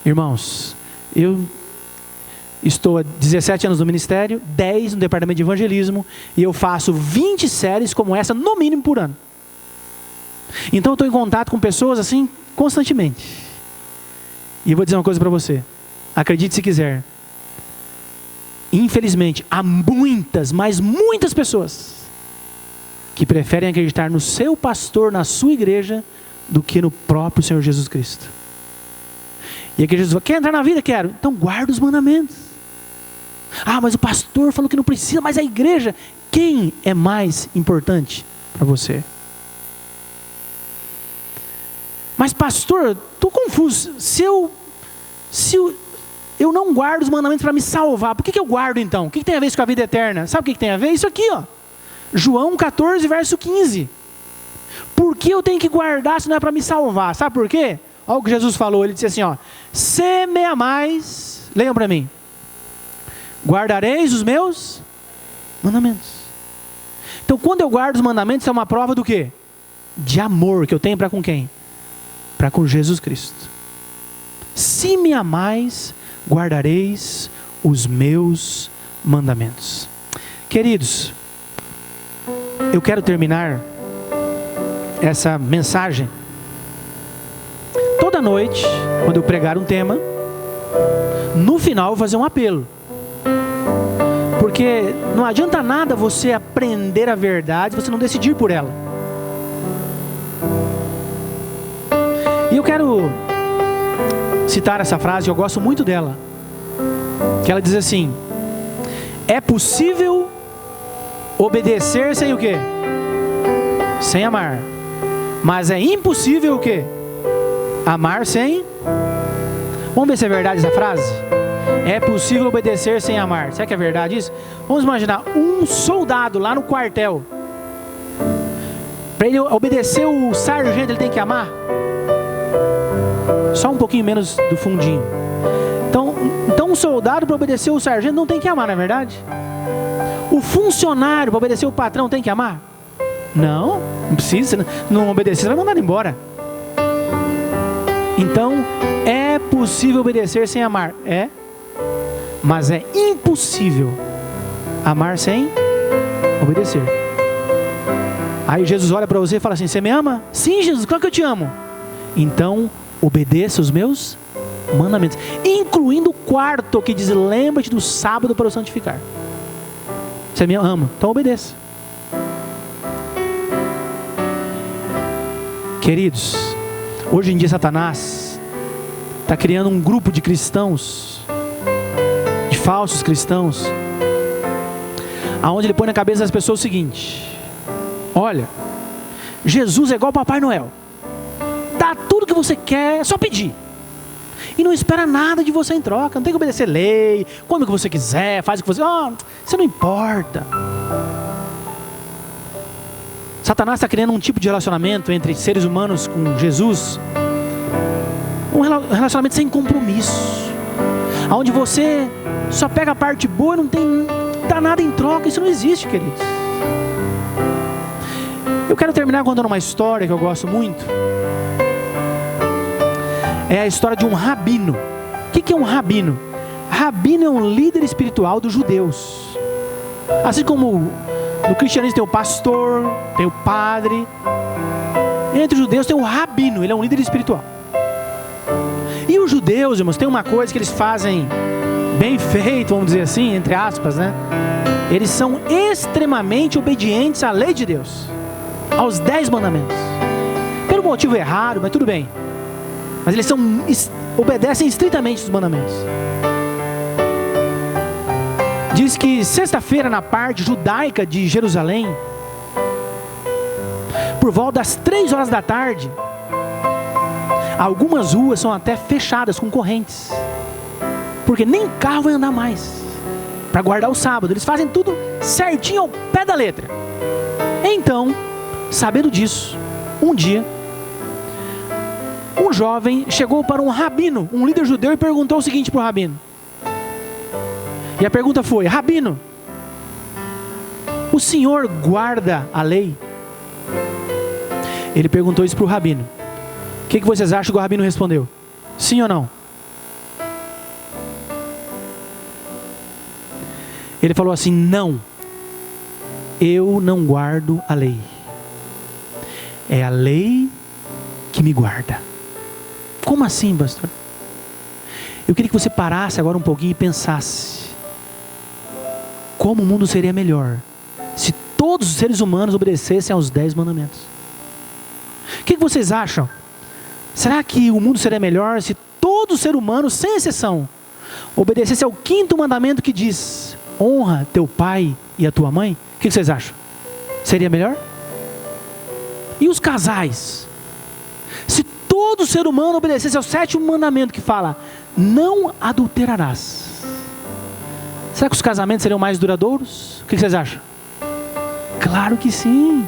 [SPEAKER 1] Irmãos, eu estou há 17 anos no ministério, 10 no departamento de evangelismo, e eu faço 20 séries como essa, no mínimo por ano. Então eu estou em contato com pessoas assim, constantemente. E eu vou dizer uma coisa para você, acredite se quiser. Infelizmente, há muitas, mas muitas pessoas que preferem acreditar no seu pastor, na sua igreja, do que no próprio Senhor Jesus Cristo. E aqui Jesus fala, quer entrar na vida? Quero. Então guarda os mandamentos. Mas o pastor falou que não precisa, mas a igreja, quem é mais importante para você? Mas pastor, estou confuso. Se eu não guardo os mandamentos para me salvar, por que eu guardo então? O que tem a ver isso com a vida eterna? Sabe o que tem a ver? Isso aqui, ó. João 14, verso 15. Por que eu tenho que guardar se não é para me salvar? Sabe por quê? Olha o que Jesus falou. Ele disse assim, ó. Se me amais, leiam para mim. Guardareis os meus mandamentos. Então quando eu guardo os mandamentos, é uma prova do quê? De amor que eu tenho para com quem? Para com Jesus Cristo. Se me amais, guardareis os meus mandamentos. Queridos, eu quero terminar essa mensagem. Toda noite, quando eu pregar um tema, no final eu vou fazer um apelo. Porque não adianta nada você aprender a verdade se você não decidir por ela. E eu quero citar essa frase, eu gosto muito dela. Que ela diz assim: é possível obedecer sem o quê? Sem amar. Mas é impossível o quê? Amar sem... Vamos ver se é verdade essa frase? É possível obedecer sem amar. Será que é verdade isso? Vamos imaginar um soldado lá no quartel. Para ele obedecer o sargento, ele tem que amar? Só um pouquinho menos do fundinho. Então um soldado para obedecer o sargento não tem que amar, não é verdade? O funcionário para obedecer o patrão tem que amar? Não precisa. Não obedecer, você vai mandar embora. Então, é possível obedecer sem amar? É. Mas é impossível amar sem obedecer. Aí Jesus olha para você e fala assim: você me ama? Sim, Jesus, claro que eu te amo. Então, obedeça os meus mandamentos, incluindo o quarto que diz: lembra-te do sábado para o santificar. Você me ama? Então obedeça. Queridos, hoje em dia Satanás está criando um grupo de cristãos, de falsos cristãos, aonde ele põe na cabeça das pessoas o seguinte: olha, Jesus é igual Papai Noel, dá tudo que você quer, é só pedir, e não espera nada de você em troca, não tem que obedecer lei, come o que você quiser, faz o que você... você não importa. Satanás está criando um tipo de relacionamento entre seres humanos com Jesus, um relacionamento sem compromisso, onde você só pega a parte boa e não dá nada em troca. Isso não existe, queridos. Eu quero terminar contando uma história que eu gosto muito. É a história de um rabino. O que é um rabino? Rabino é um líder espiritual dos judeus. Assim como no cristianismo tem o pastor, tem o padre, entre os judeus tem o rabino, ele é um líder espiritual. E os judeus, irmãos, tem uma coisa que eles fazem bem feito, vamos dizer assim, entre aspas, né? Eles são extremamente obedientes à lei de Deus, aos 10 mandamentos. Pelo motivo errado, mas tudo bem. Mas eles obedecem estritamente os mandamentos. Diz que sexta-feira, na parte judaica de Jerusalém, por volta das 3 horas da tarde, algumas ruas são até fechadas com correntes, porque nem carro vai andar mais, para guardar o sábado. Eles fazem tudo certinho ao pé da letra. Então, sabendo disso, um dia, um jovem chegou para um rabino, um líder judeu, e perguntou o seguinte para o rabino. E a pergunta foi: rabino, o senhor guarda a lei? Ele perguntou isso para o rabino. O que vocês acham que o rabino respondeu? Sim ou não? Ele falou assim: não, eu não guardo a lei, é a lei que me guarda. Como assim, pastor? Eu queria que você parasse agora um pouquinho e pensasse como o mundo seria melhor se todos os seres humanos obedecessem aos 10 mandamentos. O que vocês acham? Será que o mundo seria melhor se todo ser humano, sem exceção, obedecesse ao 5º mandamento que diz: honra teu pai e a tua mãe? O que vocês acham? Seria melhor? E os casais? Se todos todo ser humano obedecesse ao 7º mandamento que fala: não adulterarás, será que os casamentos seriam mais duradouros? O que vocês acham? Claro que sim.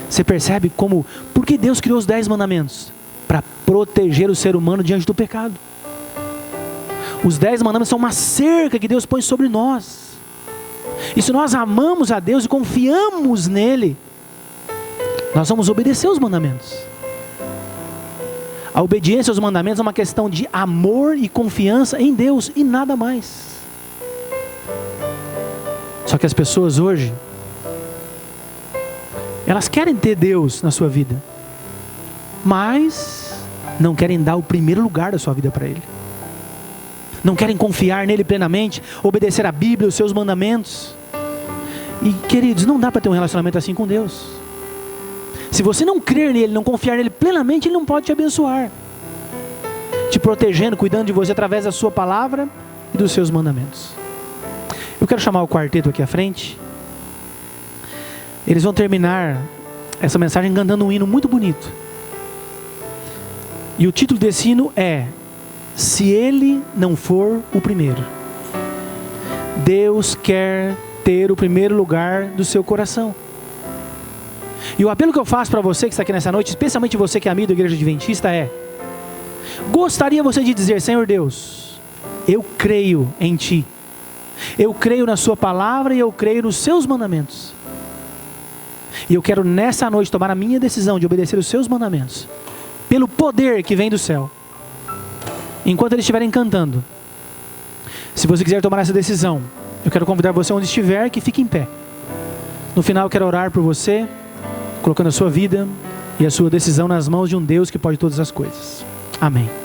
[SPEAKER 1] Você percebe como, por que Deus criou os 10 mandamentos? Para proteger o ser humano diante do pecado. Os 10 mandamentos são uma cerca que Deus põe sobre nós. E se nós amamos a Deus e confiamos nele, nós vamos obedecer os mandamentos. A obediência aos mandamentos é uma questão de amor e confiança em Deus e nada mais. Só que as pessoas hoje, elas querem ter Deus na sua vida, mas não querem dar o primeiro lugar da sua vida para Ele. Não querem confiar nele plenamente, obedecer a Bíblia, os seus mandamentos. E queridos, não dá para ter um relacionamento assim com Deus. Se você não crer nele, não confiar nele plenamente, Ele não pode te abençoar, te protegendo, cuidando de você através da sua palavra e dos seus mandamentos. Eu quero chamar o quarteto aqui à frente. Eles vão terminar essa mensagem cantando um hino muito bonito. E o título desse hino é: Se Ele não for o primeiro. Deus quer ter o primeiro lugar do seu coração. E o apelo que eu faço para você que está aqui nessa noite, especialmente você que é amigo da Igreja Adventista, é: gostaria você de dizer: Senhor Deus, eu creio em Ti, eu creio na Sua palavra e eu creio nos Seus mandamentos. E eu quero nessa noite tomar a minha decisão de obedecer os Seus mandamentos, pelo poder que vem do céu. Enquanto eles estiverem cantando, se você quiser tomar essa decisão, eu quero convidar você onde estiver, que fique em pé. No final eu quero orar por você, colocando a sua vida e a sua decisão nas mãos de um Deus que pode todas as coisas. Amém.